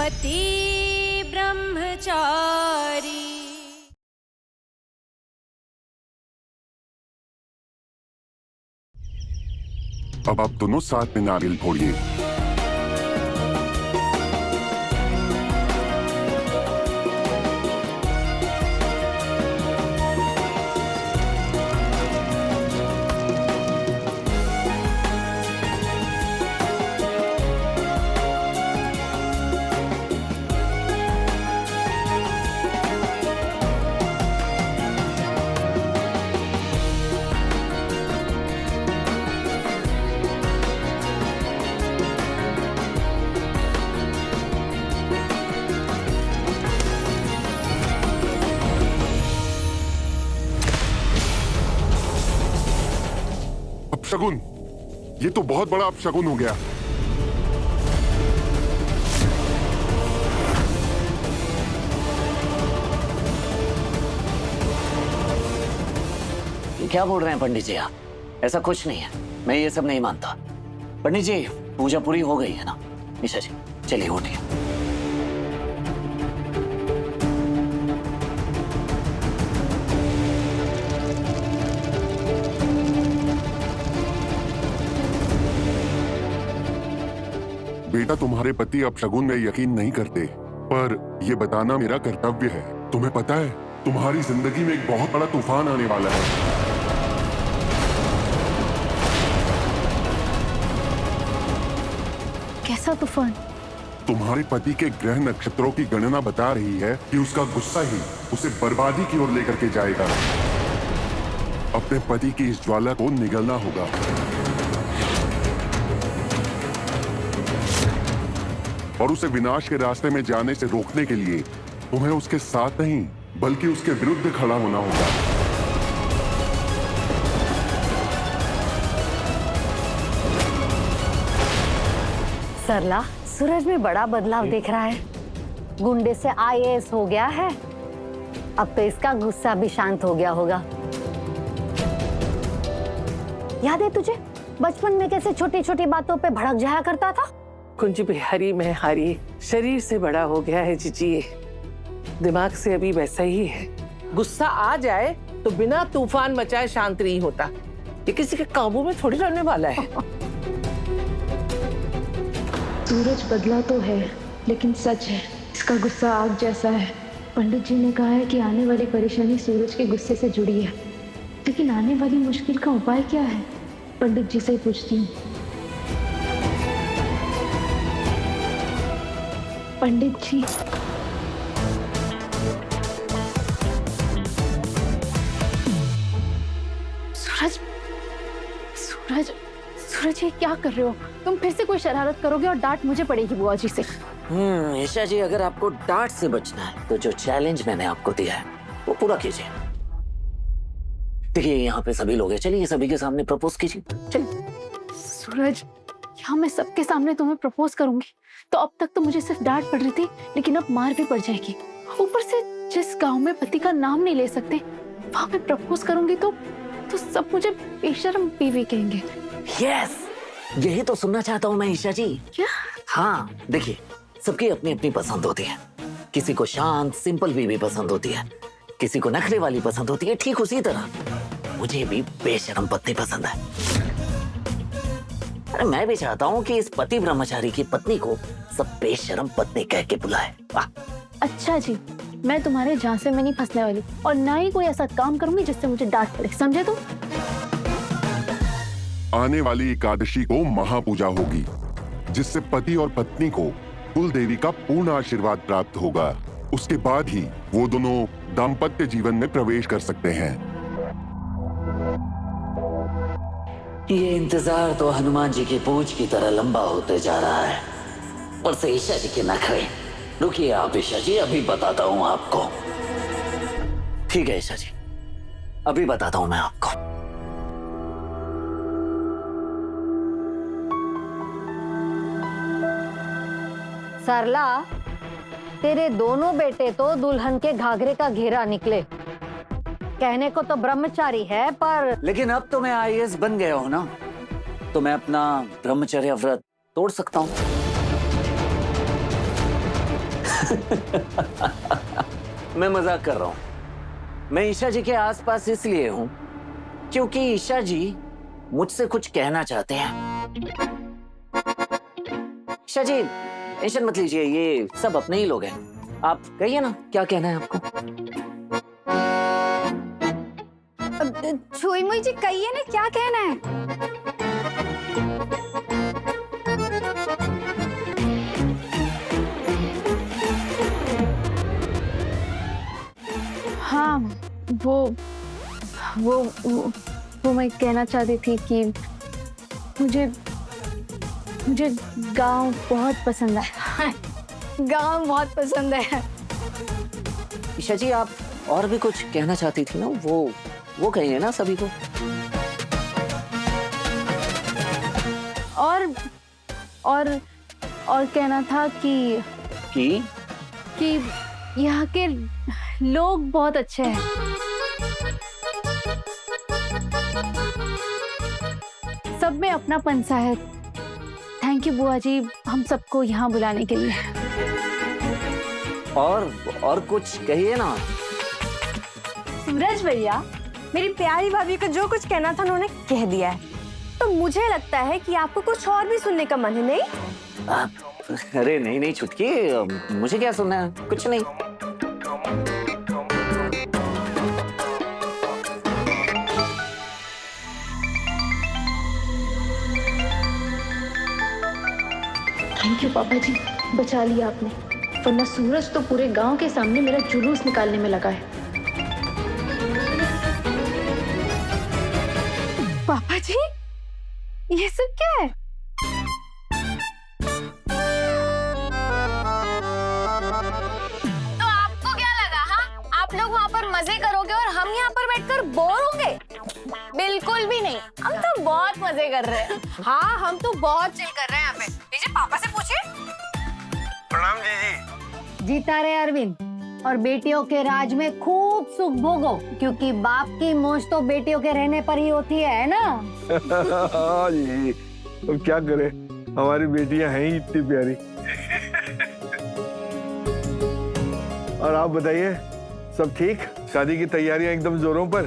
पति ब्रह्मचारी। अब आप दोनों साथ में नारियल फोड़िए। अपशगुन, ये तो बहुत बड़ा अपशगुन हो गया। क्या बोल रहे हैं पंडित जी आप? ऐसा कुछ नहीं है, मैं ये सब नहीं मानता। पंडित जी, पूजा पूरी हो गई है ना? निशा जी चलिए उठिए। बेटा, तुम्हारे पति अपशगुन में यकीन नहीं करते, पर यह बताना मेरा कर्तव्य है। तुम्हें पता है, तुम्हारी जिंदगी में एक बहुत बड़ा तूफान आने वाला है। कैसा तूफान? तुम्हारे पति के ग्रह नक्षत्रों की गणना बता रही है कि उसका गुस्सा ही उसे बर्बादी की ओर लेकर के जाएगा। अपने पति की इस ज्वाला को निगलना होगा। और उसे विनाश के रास्ते में जाने से रोकने के लिए तुम्हें उसके साथ नहीं बल्कि उसके विरुद्ध खड़ा होना होगा। सरला, सूरज में बड़ा बदलाव दिख रहा है। गुंडे से आईएएस हो गया है। अब तो इसका गुस्सा भी शांत हो गया होगा। याद है तुझे बचपन में कैसे छोटी छोटी बातों पे भड़क जाया करता था? कुंज बिहारी मैं हारी, शरीर से बड़ा हो गया है जीजी, दिमाग से अभी वैसा ही है। गुस्सा आ जाए तो बिना तूफान मचाए शांत नहीं होता। ये किसी के काबू में थोड़ी रहने वाला है। सूरज बदला तो है, लेकिन सच है इसका गुस्सा आग जैसा है। पंडित जी ने कहा है कि आने वाली परेशानी सूरज के गुस्से से जुड़ी है, लेकिन आने वाली मुश्किल का उपाय क्या है? पंडित जी से ही पूछती हूँ। पंडित जी, सूरज, सूरज, सूरज, ये क्या कर रहे हो? तुम फिर से कोई शरारत करोगे और डांट मुझे पड़ेगी बुआ जी से। निशा जी, अगर आपको डांट से बचना है तो जो चैलेंज मैंने आपको दिया है वो पूरा कीजिए। देखिए यहाँ पे सभी लोग हैं, चलिए सभी के सामने प्रपोज कीजिए। चलिए। सूरज, यहाँ मैं सबके सामने तुम्हें प्रपोज करूंगी तो अब तक तो मुझे सिर्फ डांट पड़ रही थी, लेकिन अब मार भी पड़ जाएगी। ऊपर से जिस गांव में पति का नाम नहीं ले सकते वहां मैं प्रपोज करूंगी तो सब मुझे बेशर्म बीवी कहेंगे। यस, यही तो सुनना चाहता हूँ मैं ईशा जी। क्या? हाँ, देखिए सबकी अपनी अपनी पसंद होती है। किसी को शांत सिंपल बीवी पसंद होती है, किसी को नखरे वाली पसंद होती है। ठीक उसी तरह मुझे भी बेशर्म पत्नी पसंद है। अरे मैं भी चाहता हूँ कि इस पति ब्रह्मचारी की पत्नी को सब बेशर्म पत्नी कह के बुलाए। वाह। अच्छा जी, मैं तुम्हारे झांसे में नहीं फंसने वाली और ना ही कोई ऐसा काम करूंगी जिससे मुझे डांट पड़े, समझे तुम? आने वाली एकादशी को महापूजा होगी, जिससे पति और पत्नी को कुल देवी का पूर्ण आशीर्वाद प्राप्त होगा। उसके बाद ही वो दोनों दाम्पत्य जीवन में प्रवेश कर सकते हैं। ये इंतजार तो हनुमान जी की पूछ की तरह लंबा होते जा रहा है। और से ईशा जी के नखरे। रुकिए आप ईशा जी, अभी बताता हूँ आपको। ठीक है ईशा जी, अभी बताता हूँ मैं आपको। सरला, तेरे दोनों बेटे तो दुल्हन के घाघरे का घेरा निकले। कहने को तो ब्रह्मचारी है, पर लेकिन अब तो मैं आईएएस बन गया हूं ना, तो मैं अपना ब्रह्मचर्य व्रत तोड़ सकता हूं। मैं मजाक कर रहा हूँ। मैं ईशा जी के आसपास इसलिए हूँ क्योंकि ईशा जी मुझसे कुछ कहना चाहते हैं। ईशा जी टेंशन मत लीजिए, ये सब अपने ही लोग हैं। आप कहिए ना क्या कहना है आपको। छुई मुई जी कहिए ना क्या कहना है। हाँ, वो मैं कहना चाहती थी कि मुझे गांव बहुत पसंद है। गांव बहुत पसंद है। ईशा जी आप और भी कुछ कहना चाहती थी ना, वो कहिए ना सभी को। और कहना था कि यहाँ के लोग बहुत अच्छे हैं। सब में अपनापन सा है। थैंक यू बुआ जी हम सबको यहाँ बुलाने के लिए। और कुछ कहिए ना। सूरज भैया मेरी प्यारी भाभी को जो कुछ कहना था उन्होंने कह दिया है, तो मुझे लगता है कि आपको कुछ और भी सुनने का मन है, नहीं? अरे नहीं छुटकी, मुझे क्या सुनना है, कुछ नहीं। थैंक यू पापा जी, बचा लिया आपने, वरना सूरज तो पूरे गांव के सामने मेरा जुलूस निकालने में लगा है। पापा जी ये सब क्या है? तो आपको क्या लगा? हाँ, आप लोग वहाँ पर मजे करोगे और हम यहाँ पर बैठकर बोर होंगे? बिल्कुल भी नहीं, हम तो बहुत मजे कर रहे हैं। हाँ, हम तो बहुत चिल कर रहे हैं यहाँ पे। लीजिए पापा से पूछिए। प्रणाम जीजी। जीता रहे अरविंद, और बेटियों के राज में खूब सुख भोगो, क्योंकि बाप की मौज तो बेटियों के रहने पर ही होती है ना? हाँ जी, अब क्या करे, हमारी बेटियां हैं ही इतनी प्यारी। और आप बताइए, सब ठीक? शादी की तैयारियां एकदम जोरों पर?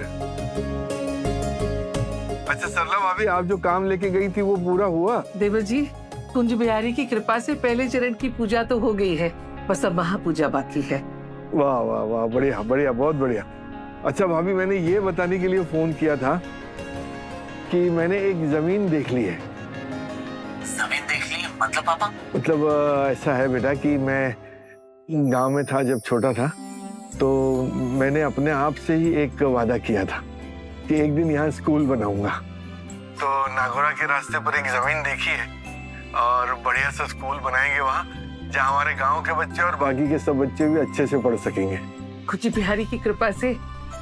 अच्छा सरला भाभी, आप जो काम लेके गई थी वो पूरा हुआ? देवर जी, कुंज बिहारी की कृपा से पहले चरण की पूजा तो हो गई है, बस अब महापूजा बाकी है। वाह वाह वाह, बढ़िया बढ़िया, बहुत बढ़िया। अच्छा भाभी, मैंने ये बताने के लिए फोन किया था कि मैंने एक जमीन देख ली है। जमीन देख ली मतलब पापा? मतलब ऐसा है बेटा कि मैं गांव में था जब छोटा था, तो मैंने अपने आप से ही एक वादा किया था कि एक दिन यहाँ स्कूल बनाऊंगा। तो नागौरा के रास्ते पर एक जमीन देखी है और बढ़िया सा स्कूल बनाएंगे वहाँ, जहाँ हमारे गांव के बच्चे और बाकी के सब बच्चे भी अच्छे से पढ़ सकेंगे। कुंज बिहारी की कृपा से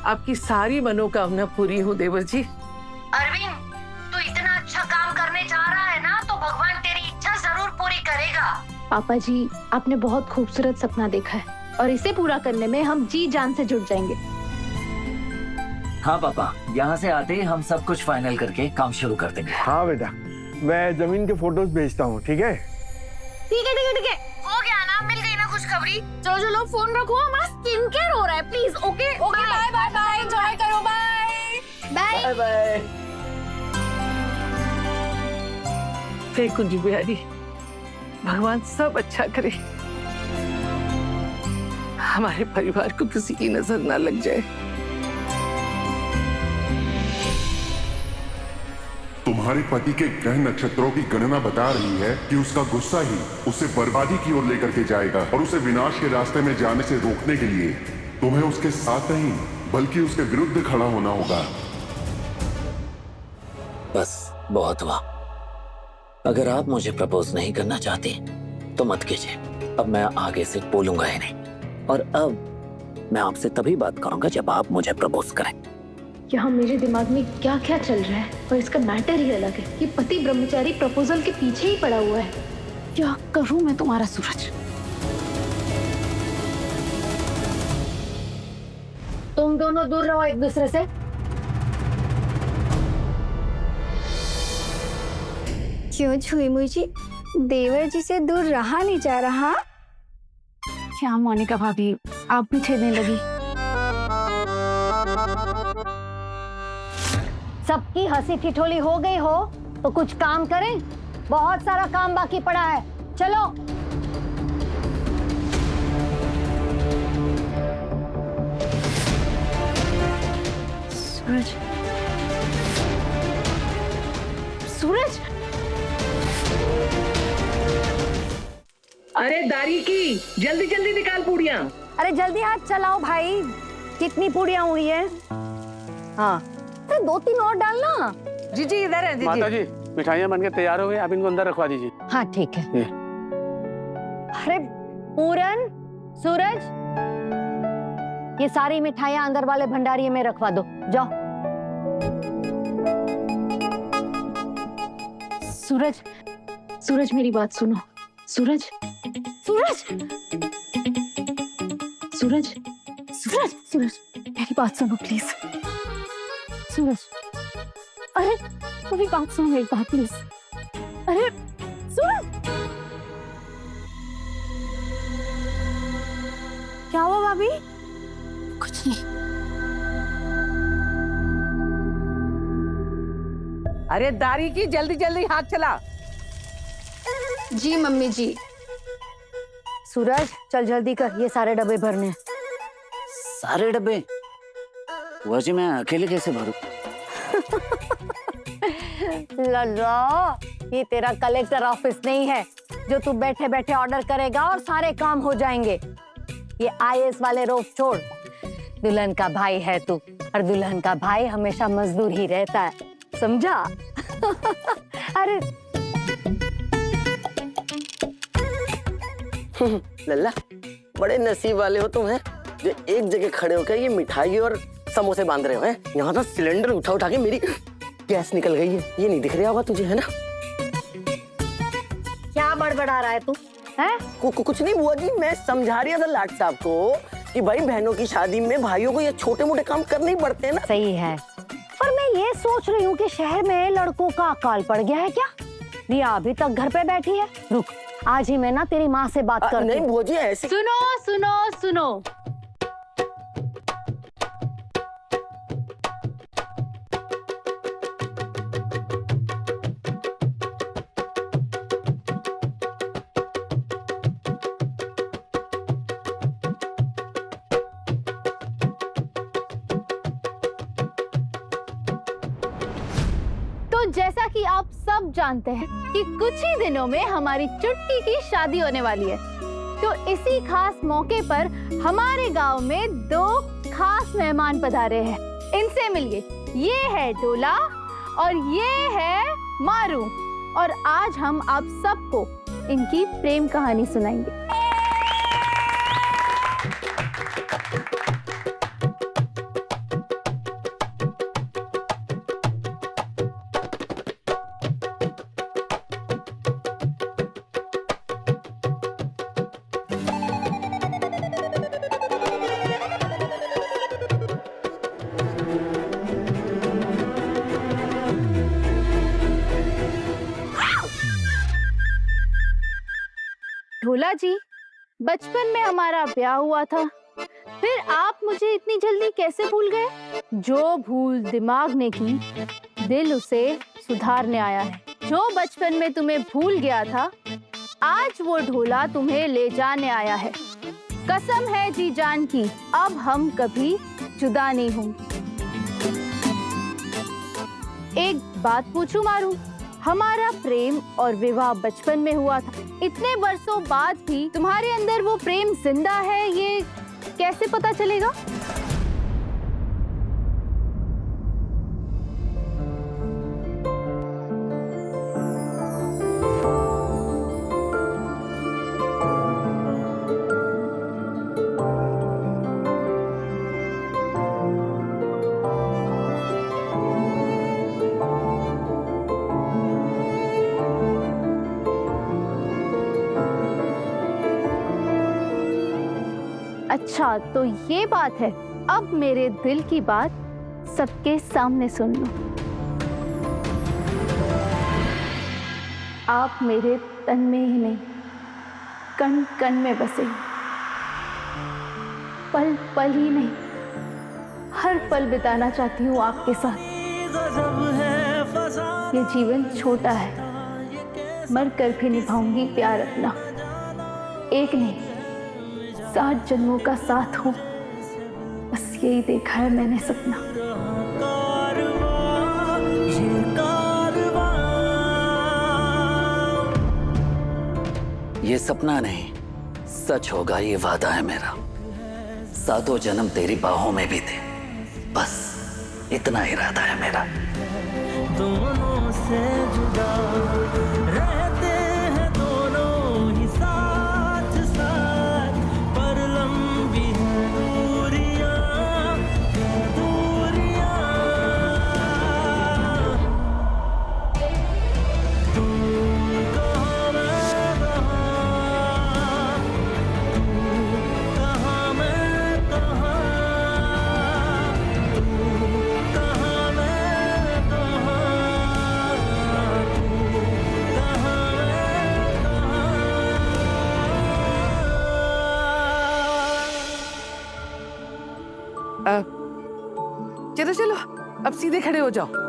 आपकी सारी मनोकामना पूरी हो देवर जी। अरविंद, तू इतना अच्छा काम करने जा रहा है ना, तो भगवान तेरी इच्छा जरूर पूरी करेगा। पापा जी, आपने बहुत खूबसूरत सपना देखा है और इसे पूरा करने में हम जी जान से जुट जाएंगे। हाँ पापा, यहाँ से आते ही हम सब कुछ फाइनल करके काम शुरू कर देंगे। हाँ बेटा, मैं जमीन के फोटोज भेजता हूँ, ठीक है? ठीक है, हो गया ना, मिल गई ना खुशखबरी। चलो चलो फोन रखो, हमारा स्किन केयर हो रहा है, please. Okay bye bye bye, enjoy करो, बाय बाय बाय। हे कुंज बिहारी, भगवान सब अच्छा करे, हमारे परिवार को किसी की नजर ना लग जाए। तुम्हारे पति के ग्रह नक्षत्रों की गणना बता रही है कि उसका गुस्सा ही उसे बर्बादी की ओर लेकर के जाएगा, और उसे विनाश के रास्ते में जाने से रोकने के लिए तुम्हें उसके साथ नहीं बल्कि उसके विरुद्ध खड़ा होना होगा। बस बहुत हुआ। अगर आप मुझे प्रपोज नहीं करना चाहती तो मत कीजिए, अब मैं आगे से बोलूंगा ही नहीं, और अब मैं आपसे तभी बात करूंगा जब आप मुझे प्रपोज करें। यहाँ मेरे दिमाग में क्या क्या चल रहा है, और इसका मैटर ही अलग है। ये पति ब्रह्मचारी प्रपोजल के पीछे ही पड़ा हुआ है। क्या करूं मैं तुम्हारा सूरज? तुम दोनों दूर रहो एक दूसरे से। क्यों छुई मुई जी, देवर जी से दूर रहा नहीं जा रहा? क्या मोनिका भाभी, आप भी छेड़ने लगी। सबकी हंसी ठिठोली हो गई हो तो कुछ काम करें, बहुत सारा काम बाकी पड़ा है। चलो। सूरज, सूरज, अरे दारी की, जल्दी जल्दी निकाल पूड़ियाँ। अरे जल्दी हाथ चलाओ भाई, कितनी पूड़ियाँ हुई है? हाँ, तो 2-3 और डालना। जी जी इधर है। जी माता जी जी, मिठाइयाँ बनके तैयार हो गई, आप इनको अंदर रखवा दीजिए। हाँ ठीक है। ये। अरे पूरन, सूरज, ये सारी मिठाइयाँ अंदर वाले भंडारी में रखवा दो, जाओ। सूरज, सूरज मेरी बात सुनो। सूरज, सूरज, सूरज, सूरज, सूरज मेरी बात सुनो प्लीज। सूरज, अरे मेरी बात सुनो, मेरी बात प्लीज। अरे सूरज, क्या हुआ भाभी? कुछ नहीं। अरे दारी की, जल्दी जल्दी हाथ चला। जी मम्मी जी। सूरज चल जल्दी कर, ये सारे डब्बे भरने हैं। सारे डब्बे? बुआ जी मैं अकेले कैसे भरूं? लल्ला, ये तेरा कलेक्टर ऑफिस नहीं है जो तू बैठे बैठे ऑर्डर करेगा और सारे काम हो जाएंगे। ये आईएएस वाले रोक छोड़, दुल्हन का भाई है तू, और दुल्हन का भाई हमेशा मजदूर ही रहता है, समझा? अरे लल्ला, बड़े नसीब वाले हो तुम हैं जो एक जगह खड़े होकर ये मिठाई और समोसे बांध रहे हो हैं। यहाँ तो सिलेंडर उठा उठा के मेरी गैस निकल गई है, ये नहीं दिख रहा होगा तुझे, है ना? क्या बड़बड़ा रहा है तू? हैं? कुछ नहीं बुआ जी, मैं समझा रही था लाट साहब को कि भाई बहनों की शादी में भाइयों को ये छोटे मोटे काम करने ही पड़ते हैं ना। सही है, पर मैं ये सोच रही हूँ कि शहर में लड़कों का अकाल पड़ गया है क्या? रिया अभी तक घर पे बैठी है। रुक, आज ही मैं ना तेरी माँ से बात करती नहीं हूँ। बुआ जी ऐसे। सुनो सुनो सुनो, तो जैसा कि आप सब जानते हैं कि कुछ ही दिनों में हमारी चुटकी की शादी होने वाली है, तो इसी खास मौके पर हमारे गांव में 2 खास मेहमान पधारे हैं। इनसे मिलिए, ये है डोला और ये है मारू, और आज हम आप सबको इनकी प्रेम कहानी सुनाएंगे। ढोला जी, बचपन में हमारा ब्याह हुआ था, फिर आप मुझे इतनी जल्दी कैसे भूल गए? जो भूल दिमाग ने की, दिल उसे सुधारने आया है। जो बचपन में तुम्हें भूल गया था, आज वो ढोला तुम्हें ले जाने आया है। कसम है जी जान की, अब हम कभी जुदा नहीं होंगे। एक बात पूछूं मारू, हमारा प्रेम और विवाह बचपन में हुआ था, इतने बरसों बाद भी तुम्हारे अंदर वो प्रेम जिंदा है, ये कैसे पता चलेगा? अच्छा तो ये बात है, अब मेरे दिल की बात सबके सामने सुन लो। आप मेरे तन में ही नहीं, कण कण में बसे। पल पल ही नहीं, हर पल बिताना चाहती हूँ आपके साथ। ये जीवन छोटा है, मर कर भी निभाऊंगी प्यार अपना। एक नहीं 7 जन्मों का साथ हो, बस यही देखा है मैंने सपना। ये सपना नहीं, सच होगा, ये वादा है मेरा। 7 जन्म तेरी बाहों में भी थे, बस इतना इरादा है मेरा। दोनों से जुदा रहते हैं दोनों ही साथ साथ, पर लंबी है दूरियां दूरियां। तू कहाँ मैं कहाँ, तू कहाँ मैं कहाँ, तू कहाँ मैं कहाँ, चलो चलो, अब सीधे खड़े हो जाओ।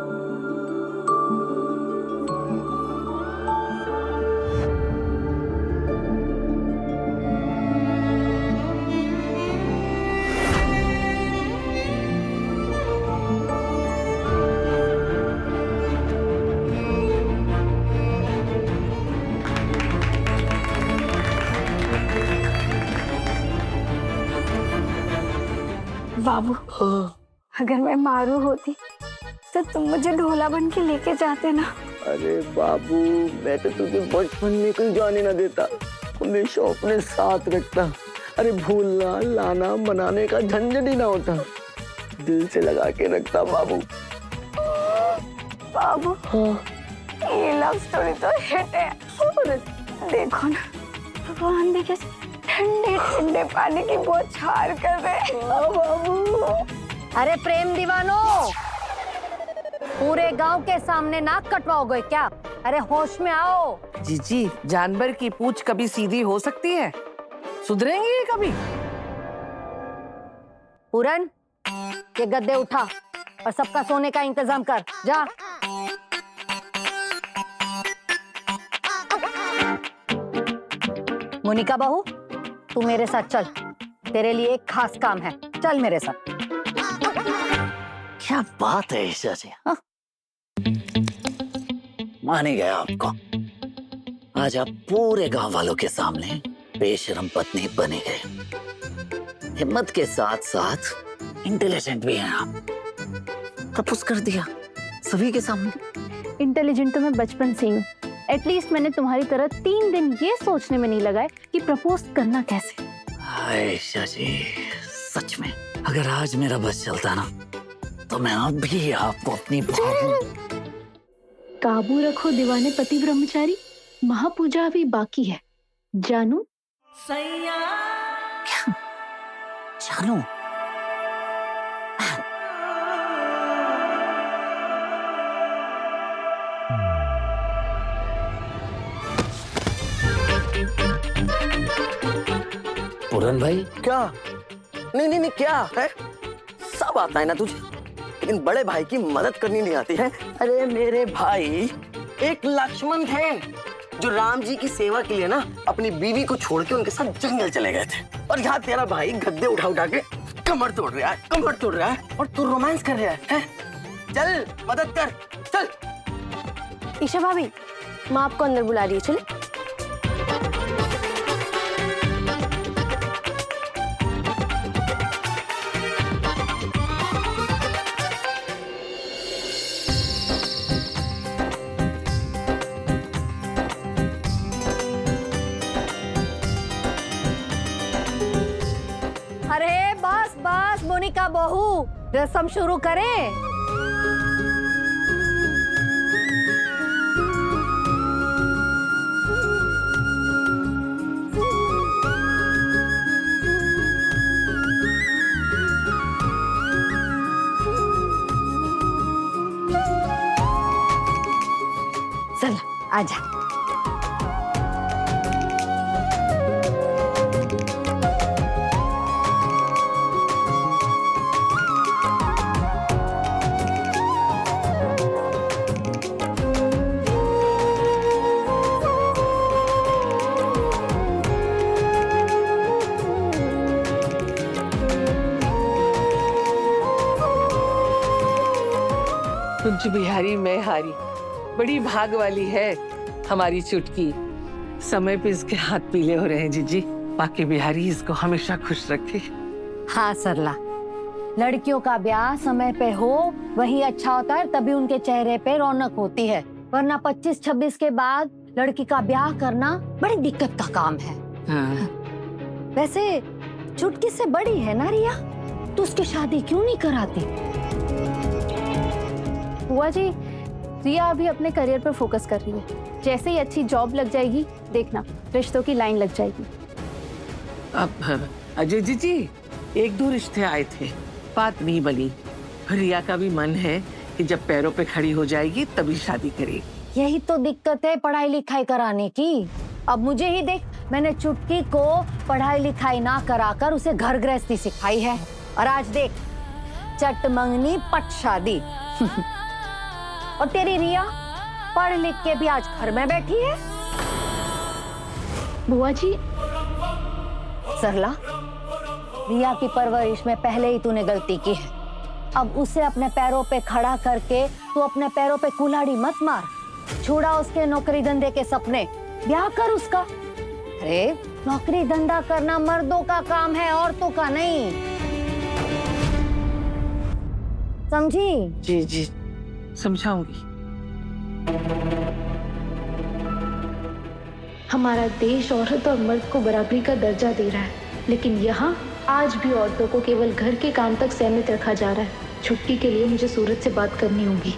बाबू, अगर मैं मारू होती तो तुम मुझे ढोला बन के लेके जाते ना। अरे बाबू, मैं तो तुझे बचपन में कहीं जाने ना देता, हमेशा अपने साथ रखता। अरे भूलना लाना मनाने का झंझट ही ना होता, दिल से लगा के रखता बाबू। बाबू, ये लव स्टोरी तो हिट है। और देखो ना, भगवान भी कैसे ठंडे ठंडे पानी की बौछार कर रहे हैं। बाबू, अरे प्रेम दीवानो, पूरे गांव के सामने नाक कटवाओगे क्या? अरे होश में आओ। जीजी, जानवर की पूंछ कभी सीधी हो सकती है? सुधरेंगे ये कभी? पूरन, ये गद्दे उठा और सबका सोने का इंतजाम कर, जा। मोनिका बहू, तू मेरे साथ चल, तेरे लिए एक खास काम है, चल मेरे साथ। क्या बात है ईशा जी, हाँ? मान ही गया आपको। आज आप पूरे गांव वालों के सामने बेशरम पत्नी बने गए। हिम्मत के साथ साथ इंटेलिजेंट भी हैं आप। प्रपोज कर दिया सभी के सामने। इंटेलिजेंट तो मैं बचपन से ही हूँ। एटलीस्ट मैंने तुम्हारी तरह 3 दिन ये सोचने में नहीं लगाए कि प्रपोज करना कैसे। ईशा जी, सच में अगर आज मेरा बस चलता ना, तो मैं अभी आपको अपनी काबू रखो दीवाने पति ब्रह्मचारी, महापूजा अभी बाकी है। जानू? क्या? जानू? पूरन भाई, क्या? नहीं नहीं नहीं, क्या है? सब आता है ना तुझे, लेकिन बड़े भाई की मदद करनी नहीं आती है। अरे मेरे भाई एक लक्ष्मण थे जो राम जी की सेवा के लिए ना अपनी बीवी को छोड़ के उनके साथ जंगल चले गए थे, और यहाँ तेरा भाई गद्दे उठा उठा के कमर तोड़ रहा है, कमर तोड़ रहा है, और तू रोमांस कर रहा है? चल मदद कर, चल। ईशा भाभी, माँ आपको अंदर बुला रही है, चले। अरे बस बस मोनिका बहू, रस्म शुरू करें। चल आजा। कुछ बिहारी मैं हारी, बड़ी भाग वाली है हमारी चुटकी। समय पे इसके हाथ पीले हो रहे हैं जीजी। बाकी बिहारी इसको हमेशा खुश रखे। हाँ सरला, लड़कियों का ब्याह समय पे हो वही अच्छा होता है, तभी उनके चेहरे पे रौनक होती है, वरना 25-26 के बाद लड़की का ब्याह करना बड़ी दिक्कत का काम है। हाँ। वैसे चुटकी से बड़ी है ना रिया, तो उसकी शादी क्यों नहीं कराती? बुआ जी, रिया अभी अपने करियर पर फोकस कर रही है। जैसे ही अच्छी जॉब लग जाएगी, देखना रिश्तों की लाइन लग जाएगी। अब अजय जीजी, 1-2 रिश्ते आए थे, बात नहीं बनी। रिया का भी मन है कि जब पैरों पे खड़ी हो जाएगी तभी शादी करेगी। यही तो दिक्कत है पढ़ाई लिखाई कराने की। अब मुझे ही देख, मैंने चुटकी को पढ़ाई लिखाई ना कराकर उसे घर गृहस्थी सिखाई है, और आज देख चट मंगनी पट शादी। और तेरी रिया पढ़ लिख के भी आज घर में बैठी है। बुआ जी, सरला, रिया की परवरिश में पहले ही तूने गलती की है। अब उसे अपने पैरों पे खड़ा करके तू अपने पैरों पे कुल्हाड़ी मत मार। छोड़ा उसके नौकरी धंधे के सपने, ब्याह कर उसका। अरे नौकरी धंधा करना मर्दों का काम है, औरतों का नहीं, समझी? जी जी, समझाऊंगी। हमारा देश औरत और मर्द को बराबरी का दर्जा दे रहा है, लेकिन यहाँ आज भी औरतों को केवल घर के काम तक सीमित रखा जा रहा है। छुट्टी के लिए मुझे सूरज से बात करनी होगी।